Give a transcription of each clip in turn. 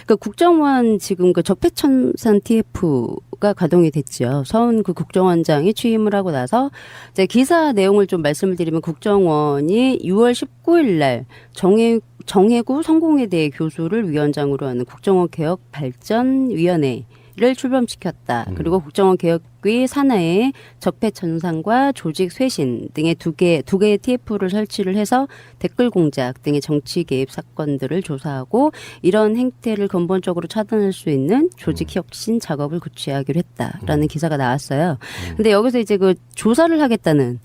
그 국정원 지금 그 적폐청산 TF가 가동이 됐죠. 서훈 그 국정원장이 취임을 하고 나서 이제 기사 내용을 좀 말씀을 드리면 국정원이 6월 19일 날 정해구 성공회대 교수를 위원장으로 하는 국정원 개혁 발전위원회 를 출범시켰다. 그리고 국정원 개혁위 산하에 적폐청산과 조직 쇄신 등의 두 개의 TF를 설치를 해서 댓글 공작 등의 정치 개입 사건들을 조사하고 이런 행태를 근본적으로 차단할 수 있는 조직 혁신 작업을 구체하기로 했다라는 기사가 나왔어요. 근데 여기서 이제 그 조사를 하겠다는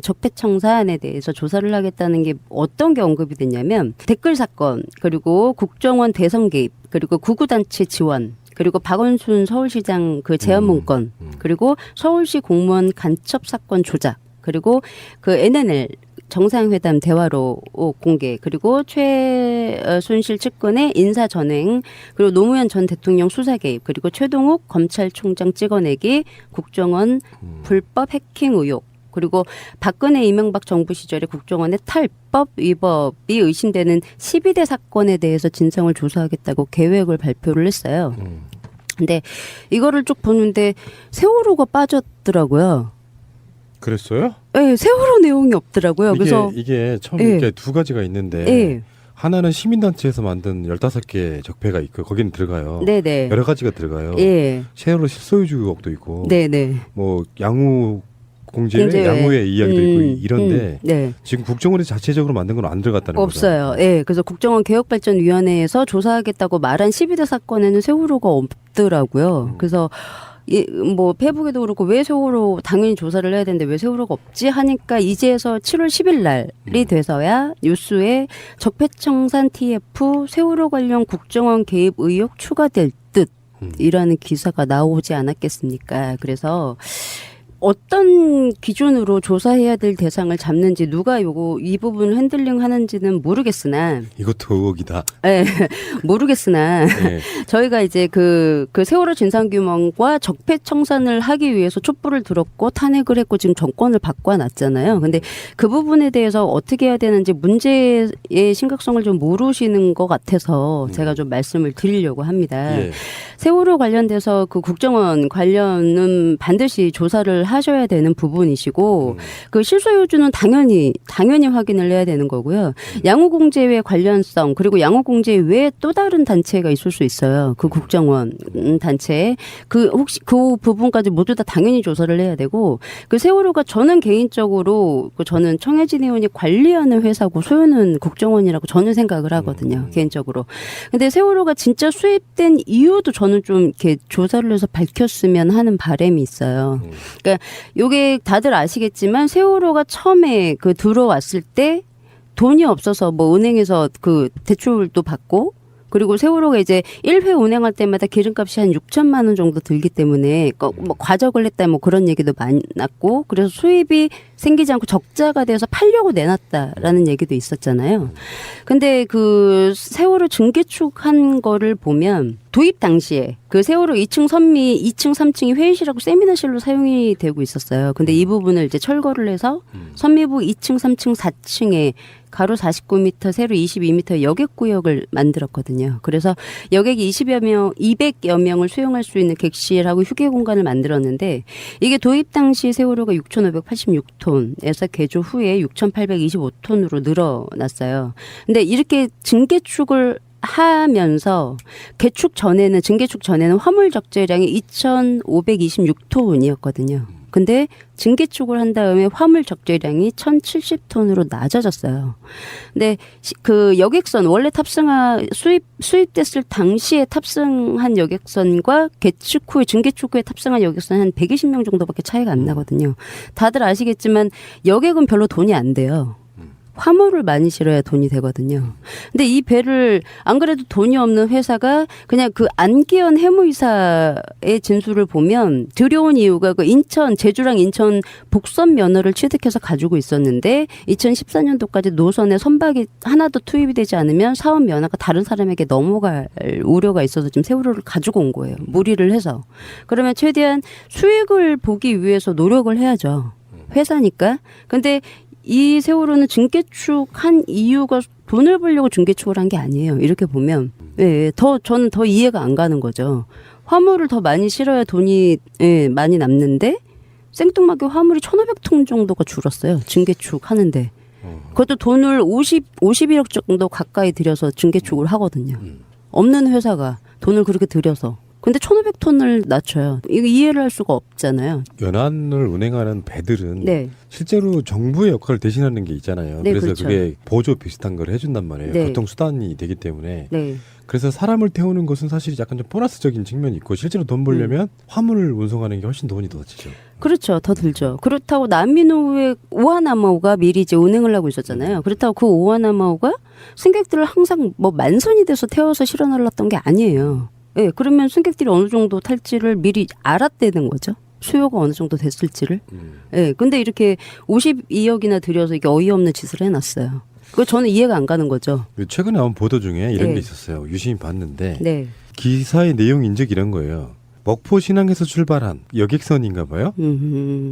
적폐청산에 대해서 조사를 하겠다는 게 어떤 게 언급이 됐냐면 댓글 사건 그리고 국정원 대선 개입 그리고 구구단체 지원 그리고 박원순 서울시장 그 재연 문건 그리고 서울시 공무원 간첩 사건 조작 그리고 그 NNL 정상회담 대화로 공개 그리고 최순실 측근의 인사 전횡 그리고 노무현 전 대통령 수사 개입 그리고 최동욱 검찰총장 찍어내기 국정원 불법 해킹 의혹 그리고 박근혜 이명박 정부 시절에 국정원의 탈법 위법이 의심되는 12대 사건에 대해서 진상을 조사하겠다고 계획을 발표를 했어요. 근데 이거를 쭉 보는데 세월호가 빠졌더라고요. 그랬어요? 네, 세월호 내용이 없더라고요. 그래서 이게 처음에 네. 이렇게 두 가지가 있는데 네. 하나는 시민단체에서 만든 15개 적폐가 있고 거기는 들어가요. 네네. 여러 가지가 들어가요. 예. 세월호 실소유주 의혹도 있고 네네. 뭐 양우 공제의 양우의 이야기도 있고 이런데 네. 지금 국정원이 자체적으로 만든 건 안 들어갔다는 거죠. 없어요. 예. 그래서 국정원 개혁발전위원회에서 조사하겠다고 말한 12대 사건에는 세월호가 없더라고요. 그래서 뭐 페북에도 그렇고 왜 세월호 당연히 조사를 해야 되는데 왜 세월호가 없지 하니까 이제서 7월 10일 날이 돼서야 뉴스에 적폐청산 TF 세월호 관련 국정원 개입 의혹 추가될 듯이라는 기사가 나오지 않았겠습니까? 그래서 어떤 기준으로 조사해야 될 대상을 잡는지 누가 이 부분을 핸들링 하는지는 모르겠으나 이것도 의혹이다. 네, 모르겠으나 네. 저희가 이제 그 세월호 진상규명과 적폐청산을 하기 위해서 촛불을 들었고 탄핵을 했고 지금 정권을 바꿔놨잖아요. 근데 그 부분에 대해서 어떻게 해야 되는지 문제의 심각성을 좀 모르시는 것 같아서 제가 좀 말씀을 드리려고 합니다. 예. 세월호 관련돼서 그 국정원 관련은 반드시 조사를 하셔야 되는 부분이시고 그 실소유주는 당연히 확인을 해야 되는 거고요. 양우공제의 관련성 그리고 양우공제 외에 또 다른 단체가 있을 수 있어요. 그 국정원 단체 혹시 그 부분까지 모두 다 당연히 조사를 해야 되고 그 세월호가 저는 개인적으로 저는 청해진 의원이 관리하는 회사고 소유는 국정원이라고 저는 생각을 하거든요. 개인적으로. 근데 세월호가 진짜 수입된 이유도 저는 좀 이렇게 조사를 해서 밝혔으면 하는 바람이 있어요. 그러니까 요게 다들 아시겠지만 세월호가 처음에 그 들어왔을 때 돈이 없어서 뭐 은행에서 그 대출도 받고 그리고 세월호가 이제 1회 운행할 때마다 기름값이 한 6천만 원 정도 들기 때문에 뭐 과적을 했다 뭐 그런 얘기도 많았고 그래서 수입이 생기지 않고 적자가 돼서 팔려고 내놨다라는 얘기도 있었잖아요. 근데 그 세월호 증개축한 거를 보면 도입 당시에 그 세월호 2층 선미 2층 3층이 회의실하고 세미나실로 사용이 되고 있었어요. 근데 이 부분을 이제 철거를 해서 선미부 2층 3층 4층에 가로 49m, 세로 22m 여객구역을 만들었거든요. 그래서 여객이 200여 명을 수용할 수 있는 객실하고 휴게 공간을 만들었는데 이게 도입 당시 세월호가 6,586톤에서 개조 후에 6,825톤으로 늘어났어요. 근데 이렇게 증개축을 하면서 증개축 전에는 화물 적재량이 2,526톤이었거든요. 근데 증개축을 한 다음에 화물 적재량이 1,070톤으로 낮아졌어요. 근데 그 여객선 원래 수입됐을 당시에 탑승한 여객선과 증개축 후에 탑승한 여객선 한 120명 정도밖에 차이가 안 나거든요. 다들 아시겠지만 여객은 별로 돈이 안 돼요. 화물을 많이 실어야 돈이 되거든요. 근데 이 배를 안 그래도 돈이 없는 회사가 그냥 그 안기현 해무이사의 진술을 보면 들여온 이유가 그 제주랑 인천 복선 면허를 취득해서 가지고 있었는데 2014년도까지 노선에 선박이 하나도 투입이 되지 않으면 사업 면허가 다른 사람에게 넘어갈 우려가 있어서 지금 세월호를 가지고 온 거예요. 무리를 해서. 그러면 최대한 수익을 보기 위해서 노력을 해야죠. 회사니까. 근데 이 세월호는 증개축한 이유가 돈을 벌려고 중개축을 한 게 아니에요. 이렇게 보면 저는 더 이해가 안 가는 거죠. 화물을 더 많이 실어야 돈이 많이 남는데 생뚱맞게 화물이 1,500톤 정도가 줄었어요. 중개축 하는데. 그것도 돈을 51억 정도 가까이 들여서 중개축을 하거든요. 없는 회사가 돈을 그렇게 들여서. 근데 1,500톤을 낮춰요. 이거 이해를 할 수가 없잖아요. 연안을 운행하는 배들은 네. 실제로 정부의 역할을 대신하는 게 있잖아요. 네, 그래서 그렇죠. 그게 보조 비슷한 걸 해준단 말이에요. 네. 교통수단이 되기 때문에. 네. 그래서 사람을 태우는 것은 사실 약간 좀 보너스적인 측면이 있고 실제로 돈 벌려면 화물을 운송하는 게 훨씬 돈이 더 지죠. 그렇죠. 더 들죠. 그렇다고 남미노의 오하나마오가 미리 이제 운행을 하고 있었잖아요. 그렇다고 그 오하나마오가 승객들을 항상 뭐 만선이 돼서 태워서 실어날랐던 게 아니에요. 예, 그러면 승객들이 어느 정도 탈지를 미리 알았다는 거죠. 수요가 어느 정도 됐을지를. 예, 근데 이렇게 52억이나 들여서 이게 어이없는 짓을 해놨어요. 그거 저는 이해가 안 가는 거죠. 최근에 나온 보도 중에 이런 네. 게 있었어요. 유심히 봤는데 네. 기사의 내용 인적 이런 거예요. 먹포 신항에서 출발한 여객선인가 봐요.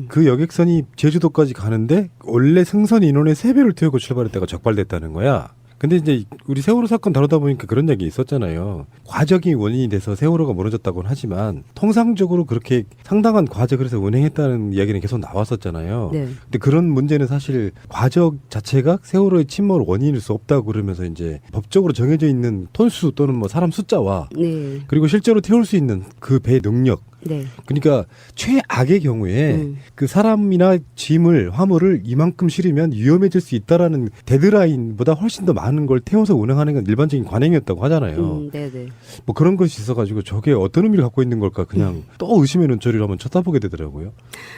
그 여객선이 제주도까지 가는데 원래 승선 인원의 3배를 태우고 출발했다가 적발됐다는 거야. 근데 이제 우리 세월호 사건 다루다 보니까 그런 얘기 있었잖아요. 과적이 원인이 돼서 세월호가 무너졌다고는 하지만 통상적으로 그렇게 상당한 과적을 해서 운행했다는 이야기는 계속 나왔었잖아요. 네. 근데 그런 문제는 사실 과적 자체가 세월호의 침몰 원인일 수 없다고 그러면서 이제 법적으로 정해져 있는 톤수 또는 뭐 사람 숫자와 네. 그리고 실제로 태울 수 있는 그 배 능력 네. 그러니까 최악의 경우에 그 사람이나 짐을 화물을 이만큼 실으면 위험해질 수 있다라는 데드라인보다 훨씬 더 많은 걸 태워서 운행하는 건 일반적인 관행이었다고 하잖아요. 네네. 뭐 그런 것이 있어가지고 저게 어떤 의미를 갖고 있는 걸까 그냥 또 의심의 눈초리로 한번 쳐다보게 되더라고요.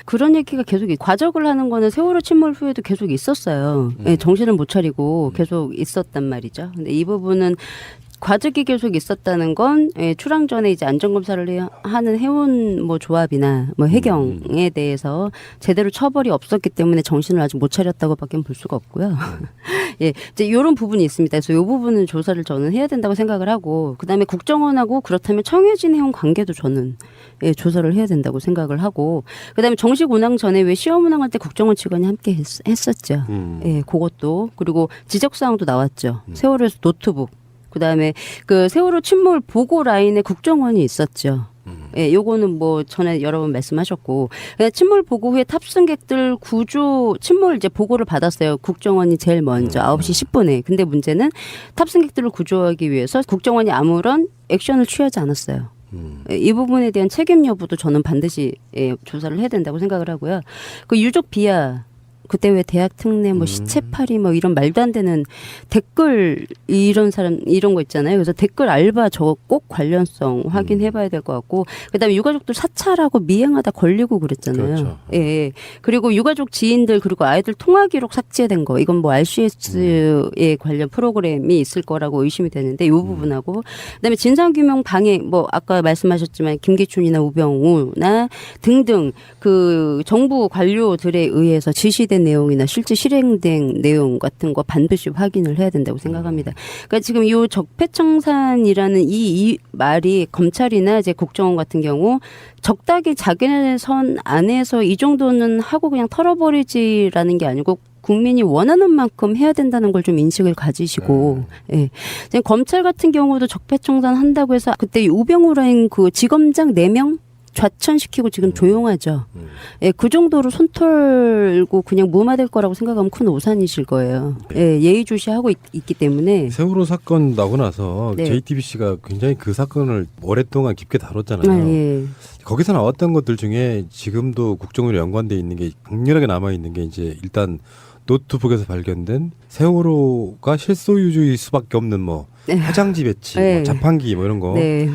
그런 얘기가 계속 과적을 하는 거는 세월호 침몰 후에도 계속 있었어요. 예, 정신을 못 차리고 계속 있었단 말이죠. 근데 이 부분은 과적이 계속 있었다는 건 출항 전에 이제 안전검사를 하는 해운 뭐 조합이나 뭐 해경에 대해서 제대로 처벌이 없었기 때문에 정신을 아직 못 차렸다고밖에 볼 수가 없고요. 예, 이제 이런 부분이 있습니다. 그래서 이 부분은 조사를 저는 해야 된다고 생각을 하고, 그다음에 국정원하고 그렇다면 청해진 해운 관계도 저는 조사를 해야 된다고 생각을 하고, 그다음에 정식 운항 전에 왜 시험 운항할 때 국정원 직원이 함께 했었죠. 예, 그것도 그리고 지적 사항도 나왔죠. 세월호에서 노트북. 그다음에 그 세월호 침몰 보고 라인에 국정원이 있었죠. 예, 요거는 뭐 전에 여러 번 말씀하셨고, 침몰 보고 후에 탑승객들 구조 침몰 이제 보고를 받았어요. 국정원이 제일 먼저 9시 10분에. 근데 문제는 탑승객들을 구조하기 위해서 국정원이 아무런 액션을 취하지 않았어요. 이 부분에 대한 책임 여부도 저는 반드시 조사를 해야 된다고 생각을 하고요. 그 유족 비하 그때 왜 대학 특례 뭐 시체팔이 뭐 이런 말도 안 되는 댓글 이런 사람 이런 거 있잖아요. 그래서 댓글 알바 저거 꼭 관련성 확인해봐야 될 것 같고, 그다음에 유가족들 사찰하고 미행하다 걸리고 그랬잖아요. 그렇죠. 예. 그리고 유가족 지인들 그리고 아이들 통화 기록 삭제된 거 이건 뭐 RCS에 관련 프로그램이 있을 거라고 의심이 되는데 이 부분하고, 그다음에 진상규명 방해 뭐 아까 말씀하셨지만 김기춘이나 우병우나 등등 그 정부 관료들에 의해서 지시된 내용이나 실제 실행된 내용 같은 거 반드시 확인을 해야 된다고 생각합니다. 그러니까 지금 이 적폐청산이라는 이 말이 검찰이나 이제 국정원 같은 경우 적당히 자기네 선 안에서 이 정도는 하고 그냥 털어버리지라는 게 아니고 국민이 원하는 만큼 해야 된다는 걸 좀 인식을 가지시고, 예. 검찰 같은 경우도 적폐청산 한다고 해서 그때 우병우라는 그 지검장 4명 좌천시키고 지금 조용하죠. 예, 그 정도로 손 털고 그냥 무마될 거라고 생각하면 큰 오산이실 거예요. 예, 예의주시하고 있기 때문에. 세월호 사건 나고 나서 네. JTBC가 굉장히 그 사건을 오랫동안 깊게 다뤘잖아요. 예. 거기서 나왔던 것들 중에 지금도 국정원에 연관돼 있는 게 강렬하게 남아 있는 게 이제 일단 노트북에서 발견된 세월호가 실소유주일 수밖에 없는 뭐 화장지 배치, 네. 뭐 자판기 뭐 이런 거. 네.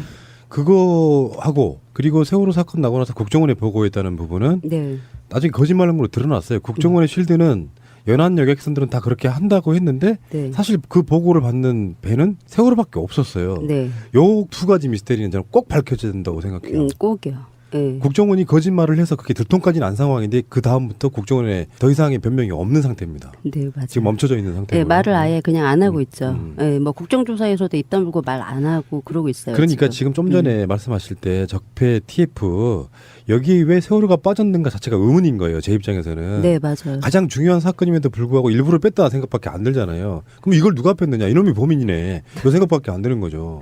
그거 하고 그리고 세월호 사건 나고 나서 국정원에 보고했다는 부분은 네. 나중에 거짓말한 걸로 드러났어요. 국정원의 실드는 연안 여객선들은 다 그렇게 한다고 했는데 네. 사실 그 보고를 받는 배는 세월호밖에 없었어요. 네. 요 두 가지 미스테리는 저는 꼭 밝혀져야 된다고 생각해요. 꼭이요. 예. 국정원이 거짓말을 해서 그게 들통까지는 안 상황인데 그 다음부터 국정원에 더 이상의 변명이 없는 상태입니다. 네, 맞아요. 지금 멈춰져 있는 상태고요. 예, 말을 아예 그냥 안 하고 있죠. 음. 예, 뭐 국정조사에서도 입 다물고 말 안 하고 그러고 있어요. 그러니까 지금 좀 전에 말씀하실 때 적폐 TF 여기에 왜 세월호가 빠졌는가 자체가 의문인 거예요. 제 입장에서는. 네, 맞아요. 가장 중요한 사건임에도 불구하고 일부러 뺐다 생각밖에 안 들잖아요. 그럼 이걸 누가 뺐느냐? 이놈이 범인이네. 그 생각밖에 안 드는 거죠.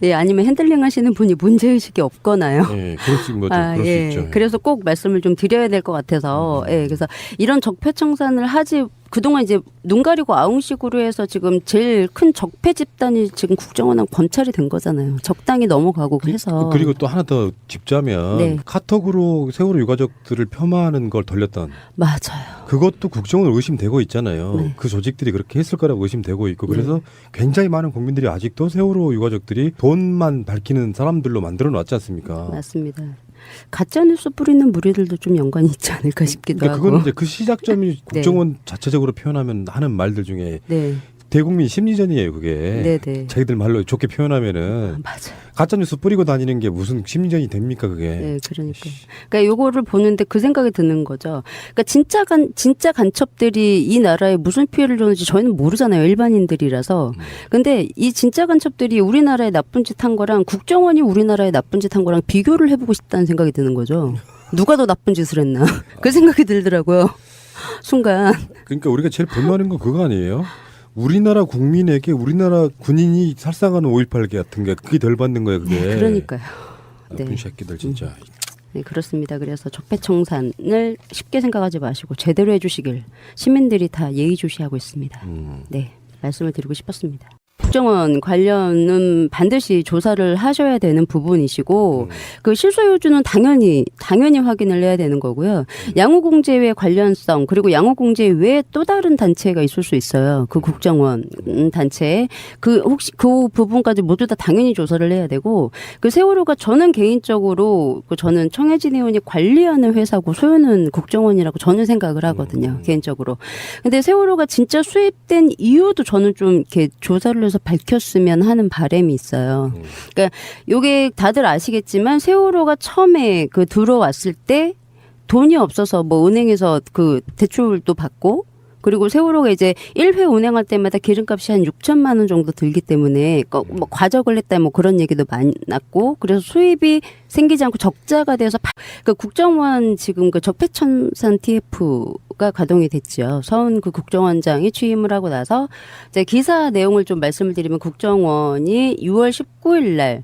예, 아니면 핸들링 하시는 분이 문제의식이 없거나요. 예, 그럴 수, 뭐 그럴 수 있죠. 그래서 꼭 말씀을 좀 드려야 될 것 같아서, 예, 그래서 이런 적폐청산을 하지, 그동안 이제 눈 가리고 아웅식으로 해서 지금 제일 큰 적폐 집단이 지금 국정원하고 검찰이 된 거잖아요. 적당히 넘어가고 해서. 그리고 또 하나 더 짚자면 네. 카톡으로 세월호 유가족들을 폄하하는 걸 돌렸던 맞아요. 그것도 국정원 의심되고 있잖아요. 네. 그 조직들이 그렇게 했을 거라고 의심되고 있고 그래서 굉장히 많은 국민들이 아직도 세월호 유가족들이 돈만 밝히는 사람들로 만들어 놨지 않습니까? 맞습니다. 가짜뉴스 뿌리는 무리들도 좀 연관이 있지 않을까 싶기도 그러니까 하고. 그거는 이제 그 시작점이 국정원 자체적으로 표현하면 하는 말들 중에 네. 대국민 심리전이에요, 그게. 네네. 자기들 말로 좋게 표현하면은 맞아요. 가짜뉴스 뿌리고 다니는 게 무슨 심리전이 됩니까, 그게. 네, 그러니까. 그러니까 요거를 보는데 그 생각이 드는 거죠. 그러니까 진짜 간첩들이 이 나라에 무슨 피해를 줬는지 저희는 모르잖아요. 일반인들이라서. 근데 이 진짜 간첩들이 우리나라에 나쁜 짓 한 거랑 국정원이 우리나라에 나쁜 짓 한 거랑 비교를 해보고 싶다는 생각이 드는 거죠. 누가 더 나쁜 짓을 했나. 그 생각이 들더라고요. 순간. 그러니까 우리가 제일 분노하는 건 그거 아니에요? 우리나라 국민에게 우리나라 군인이 살상하는 5.18 같은 게 그게 덜 받는 거예요, 그게. 그러니까요. 나쁜 네. 새끼들 진짜. 네, 그렇습니다. 그래서 적폐청산을 쉽게 생각하지 마시고 제대로 해주시길 시민들이 다 예의주시하고 있습니다. 네, 말씀을 드리고 싶었습니다. 국정원 관련은 반드시 조사를 하셔야 되는 부분이시고 그 실소유주는 당연히 확인을 해야 되는 거고요. 양호공제의 관련성 그리고 양호공제 외에 또 다른 단체가 있을 수 있어요. 그 국정원 단체 그 혹시 그 부분까지 모두 다 당연히 조사를 해야 되고 그 세월호가 저는 개인적으로 저는 청해진 의원이 관리하는 회사고 소유는 국정원이라고 저는 생각을 하거든요. 개인적으로. 근데 세월호가 진짜 수입된 이유도 저는 좀 이렇게 조사를 해서 밝혔으면 하는 바람이 있어요. 그러니까 요게 다들 아시겠지만 세월호가 처음에 그 들어왔을 때 돈이 없어서 뭐 은행에서 그 대출도 받고 그리고 세월호가 이제 1회 운행할 때마다 기름값이 한 6천만 원 정도 들기 때문에 뭐 과적을 했다 뭐 그런 얘기도 많았고 그래서 수입이 생기지 않고 적자가 돼서 그 국정원 지금 그 적폐청산 TF가 가동이 됐죠. 서훈 그 국정원장이 취임을 하고 나서 이제 기사 내용을 좀 말씀을 드리면 국정원이 6월 19일 날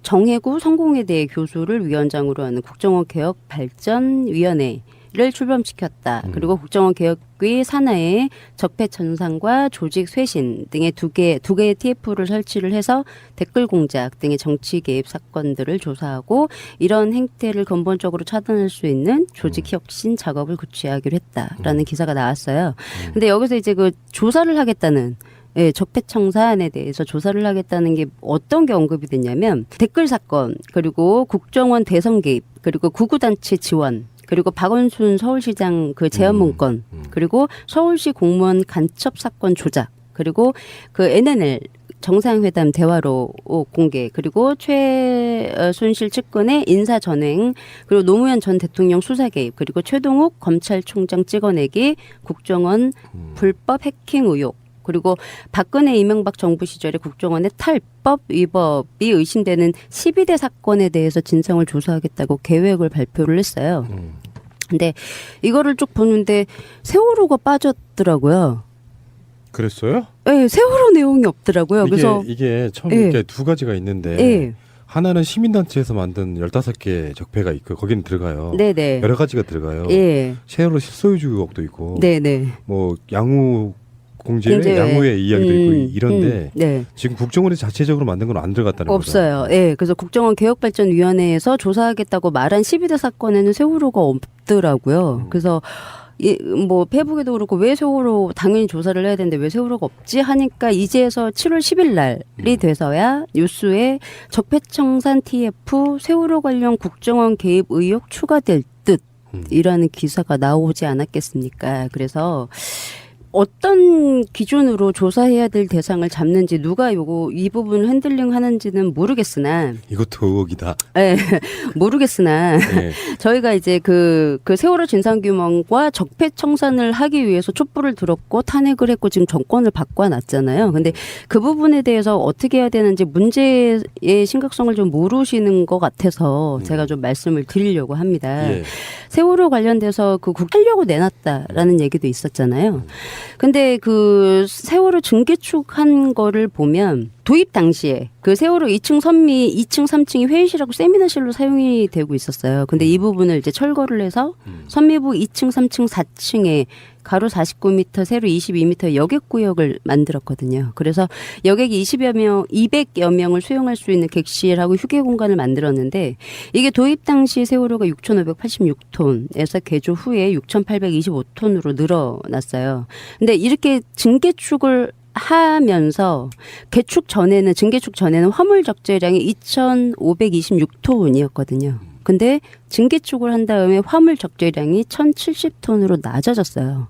정해구 성공회대 교수를 위원장으로 하는 국정원 개혁 발전위원회 를 출범시켰다. 그리고 국정원 개혁위 산하에 적폐청산과 조직 쇄신 등의 두 개의 TF를 설치를 해서 댓글 공작 등의 정치 개입 사건들을 조사하고 이런 행태를 근본적으로 차단할 수 있는 조직 혁신 작업을 구체하기로 했다라는 기사가 나왔어요. 근데 여기서 이제 그 조사를 하겠다는 적폐청산에 대해서 조사를 하겠다는 게 어떤 게 언급이 됐냐면 댓글 사건 그리고 국정원 대선 개입 그리고 구구단체 지원 그리고 박원순 서울시장 그 재원 문건 그리고 서울시 공무원 간첩 사건 조작 그리고 그 NNL 정상회담 대화로 공개 그리고 최순실 측근의 인사 전횡 그리고 노무현 전 대통령 수사 개입 그리고 최동욱 검찰총장 찍어내기 국정원 불법 해킹 의혹 그리고 박근혜 이명박 정부 시절에 국정원의 탈법 위법이 의심되는 12대 사건에 대해서 진상을 조사하겠다고 계획을 발표를 했어요. 근데 이거를 쭉 보는데 세월호가 빠졌더라고요. 그랬어요? 네, 세월호 내용이 없더라고요. 그래서 이게 처음에 이렇게 두 가지가 있는데 네. 하나는 시민단체에서 만든 15개 적폐가 있고 거기는 들어가요. 네네. 여러 가지가 들어가요. 예. 세월호 실소유주 의혹도 있고 네네. 뭐 공제회, 양호회 이야기도 있고 이런데 지금 국정원이 자체적으로 만든 건 안 들어갔다는 거죠. 없어요. 예. 그래서 국정원 개혁발전위원회에서 조사하겠다고 말한 12대 사건에는 세월호가 없더라고요. 그래서 뭐 페북에도 그렇고 왜 세월호 당연히 조사를 해야 되는데 왜 세월호가 없지 하니까 이제서 7월 10일 날이 돼서야 뉴스에 적폐청산 TF 세월호 관련 국정원 개입 의혹 추가될 듯이라는 기사가 나오지 않았겠습니까? 그래서 어떤 기준으로 조사해야 될 대상을 잡는지 누가 이 부분을 핸들링 하는지는 모르겠으나 이것도 의혹이다. 네, 모르겠으나 네. 저희가 이제 그 세월호 진상규명과 적폐청산을 하기 위해서 촛불을 들었고 탄핵을 했고 지금 정권을 바꿔놨잖아요. 근데 그 부분에 대해서 어떻게 해야 되는지 문제의 심각성을 좀 모르시는 것 같아서 제가 좀 말씀을 드리려고 합니다. 예. 세월호 관련돼서 하려고 내놨다라는 얘기도 있었잖아요. 근데 그 세월호 증개축한 거를 보면 도입 당시에 그 세월호 2층 선미 2층 3층이 회의실하고 세미나실로 사용이 되고 있었어요. 근데 이 부분을 이제 철거를 해서 선미부 2층 3층 4층에 가로 49m, 세로 22m 여객구역을 만들었거든요. 그래서 여객이 200여 명을 수용할 수 있는 객실하고 휴게 공간을 만들었는데 이게 도입 당시 세월호가 6,586톤에서 개조 후에 6,825톤으로 늘어났어요. 근데 이렇게 증개축을 하면서 증개축 전에는 화물 적재량이 2,526톤이었거든요. 근데 증개축을 한 다음에 화물 적재량이 1,070톤으로 낮아졌어요.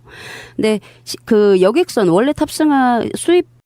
근데 그 여객선 원래 수입